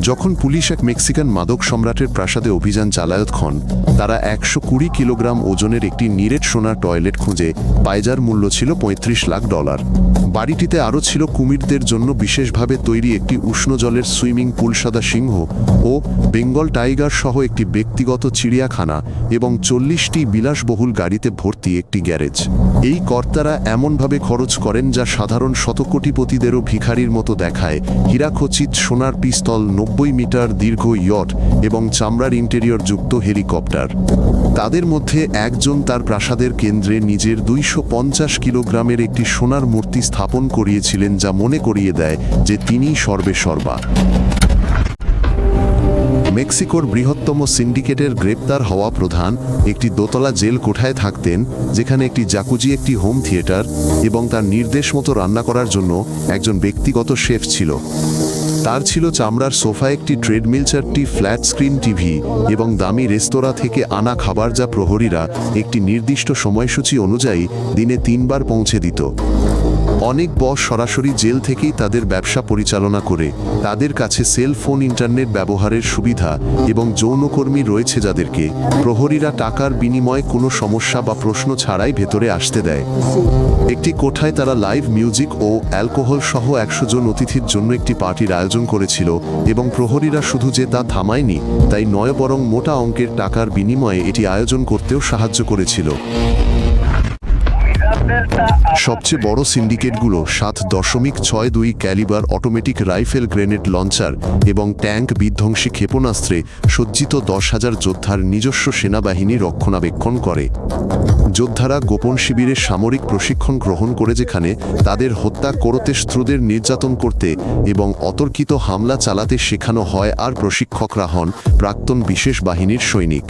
যখন পুলিশ এক মেক্সিকান মাদক সম্রাটের প্রাসাদে অভিযান চালায়তক্ষণ তারা 120 কিলোগ্রাম ওজনের একটি নিরেট সোনার টয়লেট খুঁজে পায়, যার মূল্য ছিল $35 লাখ। বাড়িটিতে আরও ছিল কুমিরদের জন্য বিশেষভাবে তৈরি একটি উষ্ণ জলের সুইমিং পুল, সাদা সিংহ ও বেঙ্গল টাইগার সহ একটি ব্যক্তিগত চিড়িয়াখানা এবং 40টি বিলাসবহুল গাড়িতে ভর্তি একটি গ্যারেজ। এই কর্তারা এমনভাবে খরচ করেন যা সাধারণ শতকোটিপতিদেরও ভিখারির মতো দেখায়। হীরাখচিত সোনার পিস্তল, 90 মিটার দীর্ঘ ইয়ট এবং চামড়ার ইন্টেরিয়র যুক্ত হেলিকপ্টার। তাদের মধ্যে একজন তার প্রাসাদের কেন্দ্রে নিজের 250 কিলোগ্রামের একটি সোনার মূর্তি স্থাপন করিয়েছিলেন, যা মনে করিয়ে দেয় যে তিনিই সর্বেসর্বা। মেক্সিকোর বৃহত্তম সিন্ডিকেটের গ্রেপ্তার হওয়া প্রধান একটি দোতলা জেল কোঠায় থাকতেন, যেখানে একটি জাকুজি, একটি হোম থিয়েটার এবং তার নির্দেশ মতো রান্না করার জন্য একজন ব্যক্তিগত শেফ ছিল। তার ছিল চামড়ার সোফা, একটি ট্রেডমিল, 4টি ফ্ল্যাট স্ক্রিন টিভি এবং দামি রেস্তোরাঁ থেকে আনা খাবার, যা প্রহরীরা একটি নির্দিষ্ট সময়সূচি অনুযায়ী দিনে 3 বার পৌঁছে দিত। অনেক বস সরাসরি জেল থেকেই তাদের ব্যবসা পরিচালনা করে। তাদের কাছে সেল ফোন, ইন্টারনেট ব্যবহারের সুবিধা এবং যৌনকর্মী রয়েছে, যাদেরকে প্রহরীরা টাকার বিনিময়ে কোনো সমস্যা বা প্রশ্ন ছাড়াই ভেতরে আসতে দেয়। একটি কোঠায় তারা লাইভ মিউজিক ও অ্যালকোহল সহ 100 জন অতিথির জন্য একটি পার্টির আয়োজন করেছিল এবং প্রহরীরা শুধু যে তা থামায়নি তাই নয়, বরং মোটা অঙ্কের টাকার বিনিময়ে এটি আয়োজন করতেও সাহায্য করেছিল। সবচেয়ে বড় সিন্ডিকেটগুলো 7.62 calibre automatic rifle, grenade launcher এবং ট্যাঙ্ক বিধ্বংসী ক্ষেপণাস্ত্রে সজ্জিত 10,000 যোদ্ধার নিজস্ব সেনাবাহিনী রক্ষণাবেক্ষণ করে। যোদ্ধারা গোপন শিবিরে সামরিক প্রশিক্ষণ গ্রহণ করে, যেখানে তাদের হত্যা করতে, শত্রুদের নির্যাতন করতে এবং অতর্কিত হামলা চালাতে শেখানো হয়, আর প্রশিক্ষকরা হন প্রাক্তন বিশেষ বাহিনীর সৈনিক।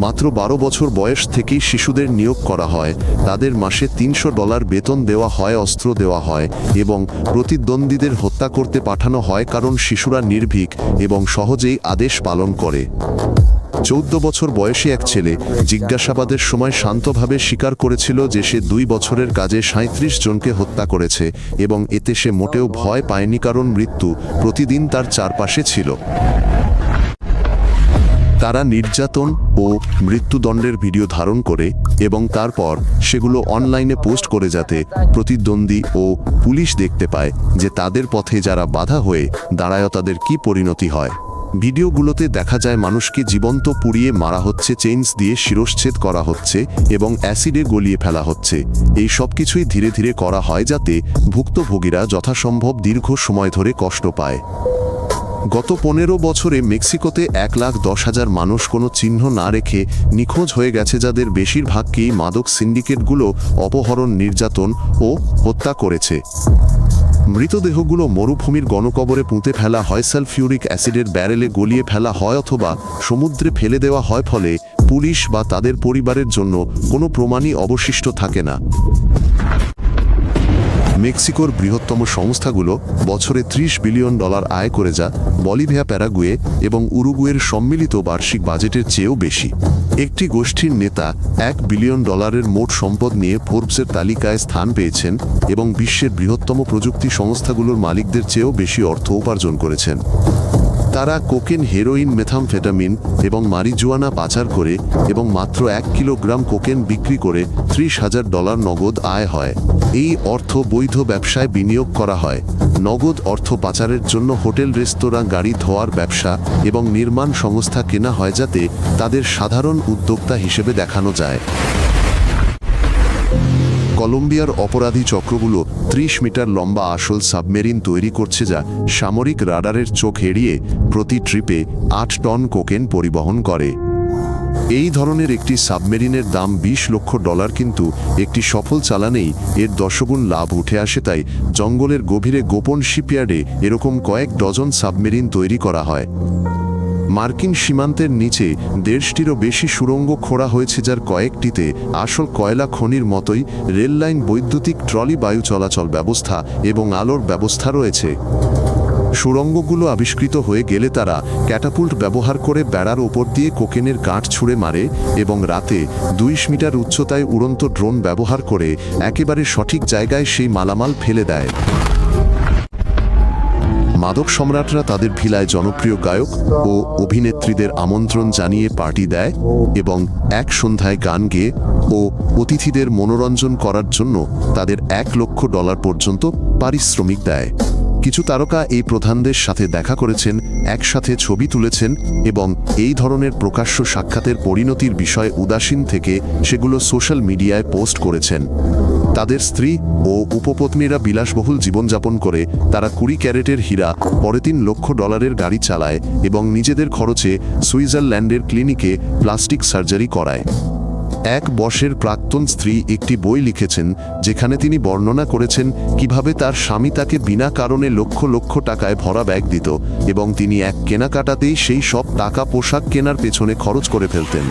মাত্র 12 বছর বয়স থেকেই শিশুদের নিয়োগ করা হয়। তাদের মাসে $300 বেতন দেওয়া হয়, অস্ত্র দেওয়া হয় এবং প্রতিদ্বন্দ্বীদের হত্যা করতে পাঠানো হয়, কারণ শিশুরা নির্ভীক এবং সহজেই আদেশ পালন করে। 14 বছর বয়সী এক ছেলে জিজ্ঞাসাবাদের সময় শান্তভাবে স্বীকার করেছিল যে সে 2 বছরের কাজে 37 জনকে হত্যা করেছে এবং এতে সে মোটেও ভয় পায়নি, কারণ মৃত্যু প্রতিদিন তার চারপাশে ছিল। তারা নির্যাতন ও মৃত্যুদণ্ডের ভিডিও ধারণ করে এবং তারপর সেগুলো অনলাইনে পোস্ট করে, যাতে প্রতিদ্বন্দ্বী ও পুলিশ দেখতে পায় যে তাদের পথে যারা বাধা হয়ে দাঁড়ায় তাদের কি পরিণতি হয়। ভিডিওগুলোতে দেখা যায় মানুষকে জীবন্ত পুড়িয়ে মারা হচ্ছে, চেইনস দিয়ে শিরশ্ছেদ করা হচ্ছে এবং অ্যাসিডে গলিয়ে ফেলা হচ্ছে। এই সব কিছুই ধীরে ধীরে করা হয় যাতে ভুক্তভোগীরা যথাসম্ভব দীর্ঘ সময় ধরে কষ্ট পায়। গত 15 বছরে মেক্সিকোতে 1,10,000 মানুষ কোনো চিহ্ন না রেখে নিখোঁজ হয়ে গেছে, যাদের বেশিরভাগকেই মাদক সিন্ডিকেটগুলো অপহরণ, নির্যাতন ও হত্যা করেছে। মৃতদেহগুলো মরুভূমির গণকবরে পুঁতে ফেলা হয়, সালফিউরিক অ্যাসিডের ব্যারেলে গলিয়ে ফেলা হয় অথবা সমুদ্রে ফেলে দেওয়া হয়, ফলে পুলিশ বা তাদের পরিবারের জন্য কোনো প্রমাণই অবশিষ্ট থাকে না। মেক্সিকোর বৃহত্তম সংস্থাগুলো বছরে $30 বিলিয়ন আয় করে, যা বলিভিয়া, প্যারাগুয়ে এবং উরুগুয়ের সম্মিলিত বার্ষিক বাজেটের চেয়েও বেশি। একটি গোষ্ঠীর নেতা $1 বিলিয়ন মোট সম্পদ নিয়ে ফোর্বসের তালিকায় স্থান পেয়েছেন এবং বিশ্বের বৃহত্তম প্রযুক্তি সংস্থাগুলোর মালিকদের চেয়েও বেশি অর্থ উপার্জন করেছেন। তারা কোকেন, হেরোইন, মেথামফেটামিন এবং মারিজুয়ানা পাচার করে এবং মাত্র 1 কিলোগ্রাম কোকেন বিক্রি করে $30,000 নগদ আয় হয়। এই অর্থ বৈধ ব্যবসায় বিনিয়োগ করা হয়। নগদ অর্থ পাচারের জন্য হোটেল, রেস্তোরাঁ, গাড়ি ধোয়ার ব্যবসা এবং নির্মাণ সংস্থা কেনা হয়, যাতে তাদের সাধারণ উদ্যোক্তা হিসেবে দেখানো যায়। কলম্বিয়ার অপরাধী চক্রগুলো 30 মিটার লম্বা আসল সাবমেরিন তৈরি করছে, যা সামরিক রাডারের চোখ এড়িয়ে প্রতি ট্রিপে 8 টন কোকেন পরিবহন করে। এই ধরনের একটি সাবমেরিনের দাম $20 লক্ষ, কিন্তু একটি সফল চালানেই এর 10 গুণ লাভ উঠে আসে। তাই জঙ্গলের গভীরে গোপন শিপইয়ার্ডে এরকম কয়েক ডজন সাবমেরিন তৈরি করা হয়। মার্কিন সীমান্তের নিচে 150টিরও বেশি সুড়ঙ্গ খোঁড়া হয়েছে, যার কয়েকটিতে আসল কয়লা খনির মতোই রেললাইন, বৈদ্যুতিক ট্রলি, বায়ু চলাচল ব্যবস্থা এবং আলোর ব্যবস্থা রয়েছে। সুড়ঙ্গগুলো আবিষ্কৃত হয়ে গেলে তারা ক্যাটাপুল্ট ব্যবহার করে বেড়ার ওপর দিয়ে কোকেনের গাঁট ছুঁড়ে মারে এবং রাতে 20 মিটার উচ্চতায় উড়ন্ত ড্রোন ব্যবহার করে একেবারে সঠিক জায়গায় সেই মালামাল ফেলে দেয়। মাদক সম্রাটরা তাদের ভিলায় জনপ্রিয় গায়ক ও অভিনেত্রীদের আমন্ত্রণ জানিয়ে পার্টি দেয় এবং এক সন্ধ্যায় গান গেয়ে ও অতিথিদের মনোরঞ্জন করার জন্য তাদের $1,00,000 পর্যন্ত পারিশ্রমিক দেয়। কিছু তারকা এই প্রধানদের সাথে দেখা করেছেন, একসাথে ছবি তুলেছেন এবং এই ধরনের প্রকাশ্য সাক্ষাতের পরিণতির বিষয়ে উদাসীন থেকে সেগুলো সোশ্যাল মিডিয়ায় পোস্ট করেছেন। তাদের স্ত্রী ও উপপত্নীরা বিলাসবহুল জীবনযাপন করে তারা 20 ক্যারেটের হীরা পরে $3,00,000 গাড়ি চালায় এবং নিজেদের খরচে সুইজারল্যান্ডের ক্লিনিকে প্লাস্টিক সার্জারি করায়। এক বসের প্রাক্তন স্ত্রী একটি বই লিখেছেন যেখানে তিনি বর্ণনা করেছেন কিভাবে তার স্বামী তাকে বিনা কারণে লক্ষ লক্ষ টাকায় ভরা ব্যাগ দিত এবং তিনি এক কেনাকাটাতেই সেই সব টাকা পোশাক কেনার পেছনে খরচ করে ফেলতেন।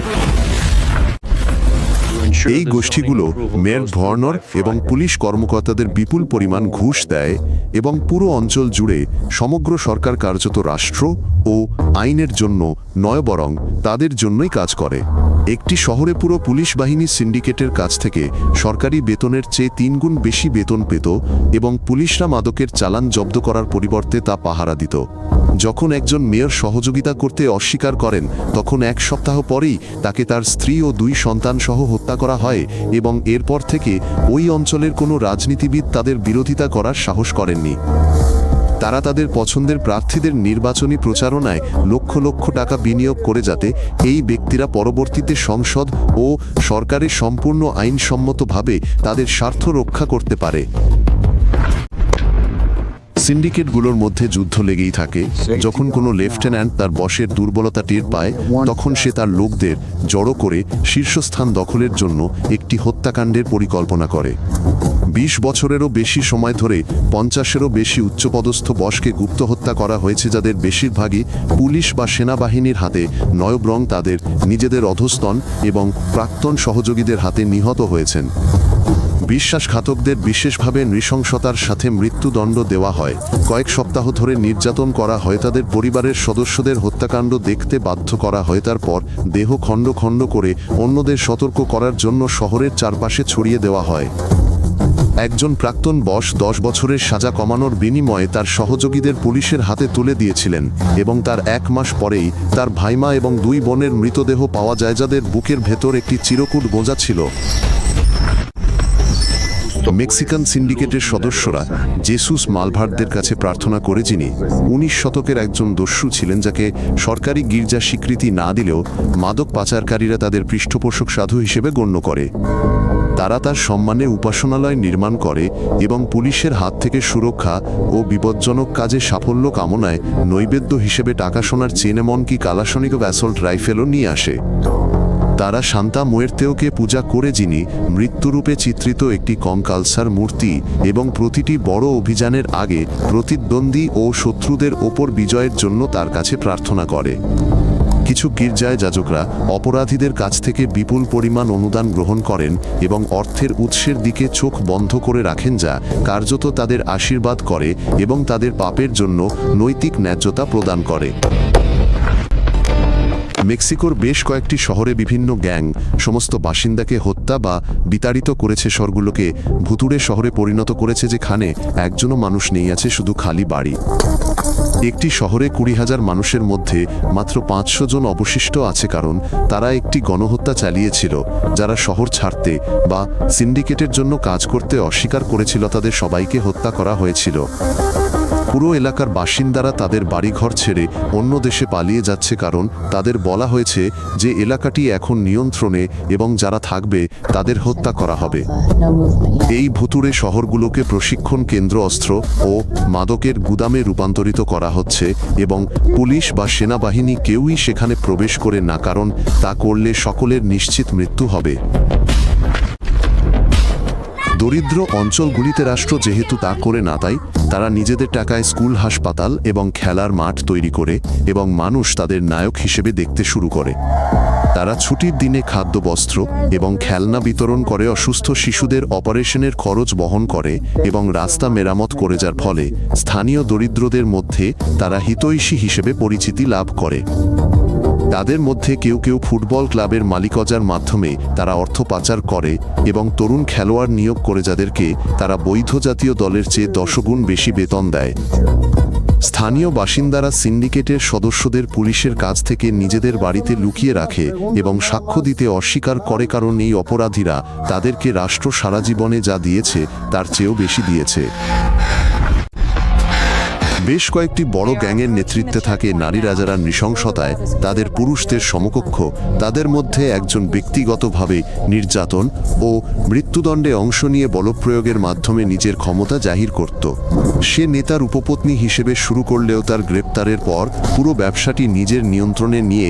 এই গোষ্ঠীগুলো মেয়র ভর্নর এবং পুলিশ কর্মকর্তাদের বিপুল পরিমাণ ঘুষ দেয় এবং পুরো অঞ্চল জুড়ে সমগ্র সরকার কার্যত রাষ্ট্র ও আইনের জন্য নয় বরং তাদের জন্যই কাজ করে। একটি শহরে পুরো পুলিশ বাহিনী সিন্ডিকেটের কাছ থেকে সরকারি বেতনের চেয়ে 3 গুণ বেশি বেতন পেত এবং পুলিশরা মাদকের চালান জব্দ করার পরিবর্তে তা পাহারা দিত। যখন একজন মেয়র সহযোগিতা করতে অস্বীকার করেন তখন 1 সপ্তাহ পরেই তাকে তার স্ত্রী ও 2 সন্তান সহ হত্যা করা হয় এবং এরপর থেকে ওই অঞ্চলের কোনো রাজনীতিবিদ তাদের বিরোধিতা করার সাহস করেননি। তারা তাদের পছন্দের প্রার্থীদের নির্বাচনী প্রচারণায় লক্ষ লক্ষ টাকা বিনিয়োগ করে যাতে এই ব্যক্তিরা পরবর্তীতে সংসদ ও সরকারের সম্পূর্ণ আইনসম্মতভাবে তাদের স্বার্থ রক্ষা করতে পারে। সিন্ডিকেটগুলোর মধ্যে যুদ্ধ লেগেই থাকে। যখন কোনো লেফটেন্যান্ট তার বসের দুর্বলতা টের পায় তখন সে তার লোকদের জড়ো করে শীর্ষস্থান দখলের জন্য একটি হত্যাকাণ্ডের পরিকল্পনা করে। 20 বছরেরও বেশি সময় ধরে 50-এরও বেশি উচ্চপদস্থ বসকে গুপ্ত হত্যা করা হয়েছে, যাদের বেশিরভাগই পুলিশ বা সেনাবাহিনীর হাতে নয় বরং তাদের নিজেদের অধস্তন এবং প্রাক্তন সহযোগীদের হাতে নিহত হয়েছেন। বিশ্বাসঘাতকদের বিশেষভাবে নৃশংসতার সাথে মৃত্যুদণ্ড দেওয়া হয়। কয়েক সপ্তাহ ধরে নির্যাতন করা হয়, তাদের পরিবারের সদস্যদের হত্যাকাণ্ড দেখতে বাধ্য করা হয়, তারপর দেহ খণ্ড খণ্ড করে অন্যদের সতর্ক করার জন্য শহরের চারপাশে ছড়িয়ে দেওয়া হয়। একজন প্রাক্তন বস 10 বছরের সাজা কমানোর বিনিময়ে তার সহযোগীদের পুলিশের হাতে তুলে দিয়েছিলেন এবং তার 1 মাস পরেই তার ভাইমা এবং 2 বোনের মৃতদেহ পাওয়া যায়, যাদের বুকের ভেতর একটি চিরকুট গোঁজা ছিল। মেক্সিকান সিন্ডিকেটের সদস্যরা জেসুস মালভার্দের কাছে প্রার্থনা করে, যিনি 19 শতকের একজন দস্যু ছিলেন যাকে সরকারি গির্জা স্বীকৃতি না দিলেও মাদক পাচারকারীরা তাদের পৃষ্ঠপোষক সাধু হিসেবে গণ্য করে। তারা তার সম্মানে উপাসনালয় নির্মাণ করে এবং পুলিশের হাত থেকে সুরক্ষা ও বিপজ্জনক কাজে সাফল্য কামনায় নৈবেদ্য হিসেবে টাকা সোনার চেন এমনকি কালাসনিক অ্যাসল্ট রাইফেলও নিয়ে আসে। তারা সান্তা মুয়ের্তেওকে পূজা করে, যিনি মৃত্যুরূপে চিত্রিত একটি কঙ্কালসার মূর্তি, এবং প্রতিটি বড় অভিযানের আগে প্রতিদ্বন্দ্বী ও শত্রুদের ওপর বিজয়ের জন্য তার কাছে প্রার্থনা করে। কিছু গির্জায় যাজকরা অপরাধীদের কাছ থেকে বিপুল পরিমাণ অনুদান গ্রহণ করেন এবং অর্থের উৎসের দিকে চোখ বন্ধ করে রাখেন, যা কার্যত তাদের আশীর্বাদ করে এবং তাদের পাপের জন্য নৈতিক ন্যায্যতা প্রদান করে। মেক্সিকোর বেশ কয়েকটি শহরে বিভিন্ন গ্যাং সমস্ত বাসিন্দাকে হত্যা বা বিতাড়িত করেছে, শহরগুলোকে ভুতুড়ে শহরে পরিণত করেছে যেখানে একজনও মানুষ নেই, আছে শুধু খালি বাড়ি। একটি শহরে 20,000 মানুষের মধ্যে মাত্র 500 জন অবশিষ্ট আছে, কারণ তারা একটি গণহত্যা চালিয়েছিল। যারা শহর ছাড়তে বা সিন্ডিকেটের জন্য কাজ করতে অস্বীকার করেছিল তাদের সবাইকে হত্যা করা হয়েছিল। পুরো এলাকার বাসিন্দারা তাদের বাড়িঘর ছেড়ে অন্য দেশে পালিয়ে যাচ্ছে, কারণ তাদের বলা হয়েছে যে এলাকাটি এখন নিয়ন্ত্রণে এবং যারা থাকবে তাদের হত্যা করা হবে। এই ভুতুড়ে শহরগুলোকে প্রশিক্ষণ কেন্দ্র, অস্ত্র ও মাদকের গুদামে রূপান্তরিত করা হচ্ছে এবং পুলিশ বা সেনাবাহিনী কেউই সেখানে প্রবেশ করে না, কারণ তা করলে সকলের নিশ্চিত মৃত্যু হবে। দরিদ্র অঞ্চলগুলিতে রাষ্ট্র যেহেতু তা করে না, তাই তারা নিজেদের টাকায় স্কুল, হাসপাতাল এবং খেলার মাঠ তৈরি করে এবং মানুষ তাদের নায়ক হিসেবে দেখতে শুরু করে। তারা ছুটির দিনে খাদ্য, বস্ত্র এবং খেলনা বিতরণ করে, অসুস্থ শিশুদের অপারেশনের খরচ বহন করে এবং রাস্তা মেরামত করে, যার ফলে স্থানীয় দরিদ্রদের মধ্যে তারা হিতৈষী হিসেবে পরিচিতি লাভ করে। তাদের মধ্যে কেউ কেউ ফুটবল ক্লাবের মালিকানার মাধ্যমে তারা অর্থ পাচার করে এবং তরুণ খেলোয়াড় নিয়োগ করে, যাদেরকে তারা বৈধ জাতীয় দলের চেয়ে 10 গুণ বেশি বেতন দেয়। স্থানীয় বাসিন্দারা সিন্ডিকেটের সদস্যদের পুলিশের কাছ থেকে নিজেদের বাড়িতে লুকিয়ে রাখে এবং সাক্ষ্য দিতে অস্বীকার করে, কারণ এই অপরাধীরা তাদেরকে রাষ্ট্র সারা জীবনে যা দিয়েছে তার চেয়েও বেশি দিয়েছে। বেশ কয়েকটি বড় গ্যাংয়ের নেতৃত্বে থাকে নারীরা যারা নৃশংসতায় তাদের পুরুষদের সমকক্ষ। তাদের মধ্যে একজন ব্যক্তিগতভাবে নির্যাতন ও মৃত্যুদণ্ডে অংশ নিয়ে বলপ্রয়োগের মাধ্যমে নিজের ক্ষমতা জাহির করত। সে নেতার উপপত্নী হিসেবে শুরু করলেও তার গ্রেপ্তারের পর পুরো ব্যবসাটি নিজের নিয়ন্ত্রণে নিয়ে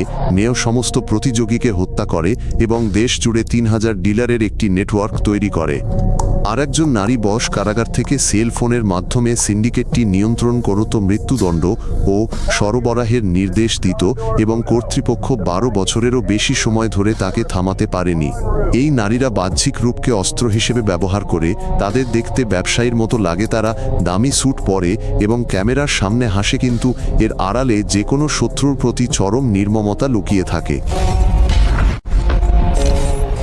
সমস্ত প্রতিযোগীকে হত্যা করে এবং দেশ জুড়ে 3000 ডিলারের একটি নেটওয়ার্ক তৈরি করে। আরেকজন নারী বস কারাগার থেকে সেল ফোনের মাধ্যমে সিন্ডিকেটটি নিয়ন্ত্রণ করত, মৃত্যুদণ্ড ও সরবরাহের নির্দেশ দিত এবং কর্তৃপক্ষ 12 বছরেরও বেশি সময় ধরে তাকে থামাতে পারেনি। এই নারীরা বাহ্যিক রূপকে অস্ত্র হিসেবে ব্যবহার করে। তাদের দেখতে ব্যবসায়ীর মতো লাগে, তারা দামি স্যুট পরে এবং ক্যামেরার সামনে হাসে, কিন্তু এর আড়ালে যে কোনো শত্রুর প্রতি চরম নির্মমতা লুকিয়ে থাকে।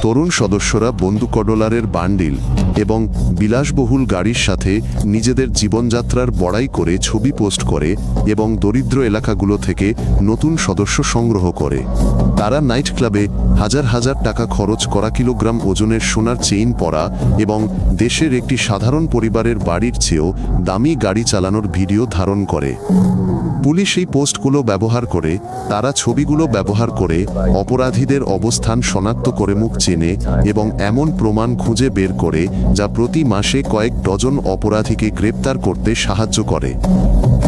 তরুণ সদস্যরা বন্দুকডলারের বান্ডিল এবং বিলাসবহুল গাড়ির সাথে নিজেদের জীবনযাত্রার বড়াই করে ছবি পোস্ট করে এবং দরিদ্র এলাকাগুলো থেকে নতুন সদস্য সংগ্রহ করে। তারা নাইট ক্লাবে হাজার হাজার টাকা খরচ করা, কিলোগ্রাম ওজনের সোনার চেইন পরা এবং দেশের একটি সাধারণ পরিবারের বাড়ির চেয়েও দামি গাড়ি চালানোর ভিডিও ধারণ করে। পুলিশ এই পোস্টগুলো ব্যবহার করে, তারা ছবিগুলো ব্যবহার করে অপরাধীদের অবস্থান শনাক্ত করে, মুখ চেনে এবং এমন প্রমাণ খুঁজে বের করে যা প্রতি মাসে কয়েক ডজন অপরাধীকে গ্রেপ্তার করতে সাহায্য করে।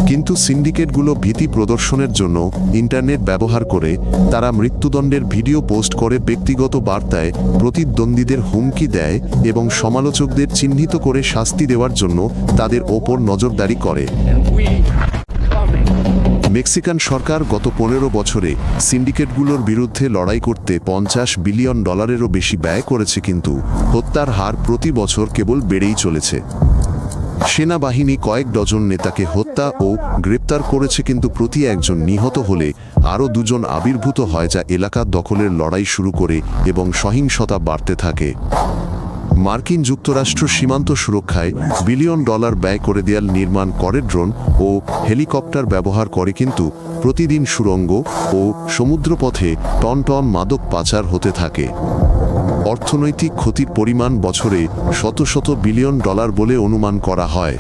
কিন্তু সিন্ডিকেটগুলো ভীতি প্রদর্শনের জন্য ইন্টারনেট ব্যবহার করে। তারা মৃত্যুদণ্ডের ভিডিও পোস্ট করে, ব্যক্তিগত বার্তায় প্রতিদ্বন্দ্বীদের হুমকি দেয় এবং সমালোচকদের চিহ্নিত করে শাস্তি দেওয়ার জন্য তাদের ওপর নজরদারি করে। মেক্সিকান সরকার গত 15 বছরে সিন্ডিকেটগুলোর বিরুদ্ধে লড়াই করতে $50 বিলিয়ন বেশি ব্যয় করেছে, কিন্তু হত্যার হার প্রতি বছর কেবল বেড়েই চলেছে। সেনাবাহিনী কয়েক ডজন নেতাকে হত্যা ও গ্রেপ্তার করেছে, কিন্তু প্রতি একজন নিহত হলে আরও 2 জন আবির্ভূত হয়, যা এলাকা দখলের লড়াই শুরু করে এবং সহিংসতা বাড়তে থাকে। মার্কিন যুক্তরাষ্ট্র সীমান্ত সুরক্ষায় $1 বিলিয়ন ব্যয় করে, দেয়াল নির্মাণ করে, ড্রোন ও হেলিকপ্টার ব্যবহার করে, কিন্তু প্রতিদিন সুড়ঙ্গ ও সমুদ্রপথে টন টন মাদক পাচার হতে থাকে। অর্থনৈতিক ক্ষতির পরিমাণ বছরে শত শত বিলিয়ন ডলার বলে অনুমান করা হয়।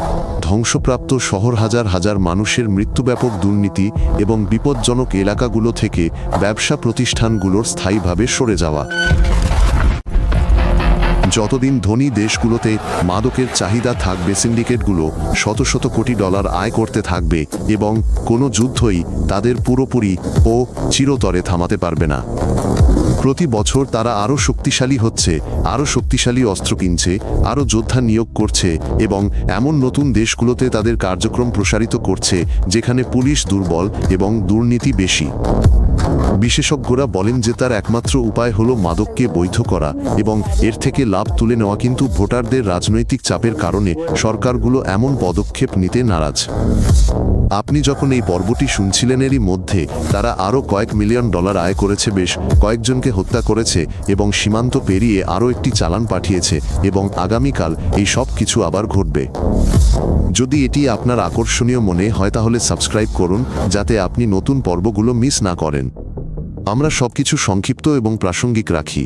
ধ্বংসপ্রাপ্ত শহর, হাজার হাজার মানুষের মৃত্যু, ব্যাপক দুর্নীতি এবং বিপজ্জনক এলাকাগুলো থেকে ব্যবসা প্রতিষ্ঠানগুলোর স্থায়ীভাবে সরে যাওয়া। যতদিন ধনী দেশগুলোতে মাদকের চাহিদা থাকবে, সিন্ডিকেটগুলো শত শত কোটি ডলার আয় করতে থাকবে এবং কোনো যুদ্ধই তাদের পুরোপুরি ও চিরতরে থামাতে পারবে না। প্রতি বছর তারা আরও শক্তিশালী হচ্ছে, আরও শক্তিশালী অস্ত্র কিনছে, আরও যোদ্ধা নিয়োগ করছে এবং এমন নতুন দেশগুলোতে তাদের কার্যক্রম প্রসারিত করছে যেখানে পুলিশ দুর্বল এবং দুর্নীতি বেশি। বিশেষজ্ঞরা বলেন যে তার একমাত্র উপায় হলো মাদককে বৈধ করা এবং এর থেকে লাভ তুলে নেওয়া, কিন্তু ভোটারদের রাজনৈতিক চাপের কারণে সরকারগুলো এমন পদক্ষেপ নিতে নারাজ। আপনি যখন এই পর্বটি শুনছিলেন, এরই মধ্যে তারা আরও কয়েক মিলিয়ন ডলার আয় করেছে, বেশ কয়েকজনকে হত্যা করেছে এবং সীমান্ত পেরিয়ে আরও একটি চালান পাঠিয়েছে এবং আগামীকাল এই সব কিছু আবার ঘটবে। যদি এটি আপনার আকর্ষণীয় মনে হয় তাহলে সাবস্ক্রাইব করুন, যাতে আপনি নতুন পর্বগুলো মিস না করেন। আমরা সবকিছু সংক্ষিপ্ত এবং প্রাসঙ্গিক রাখি।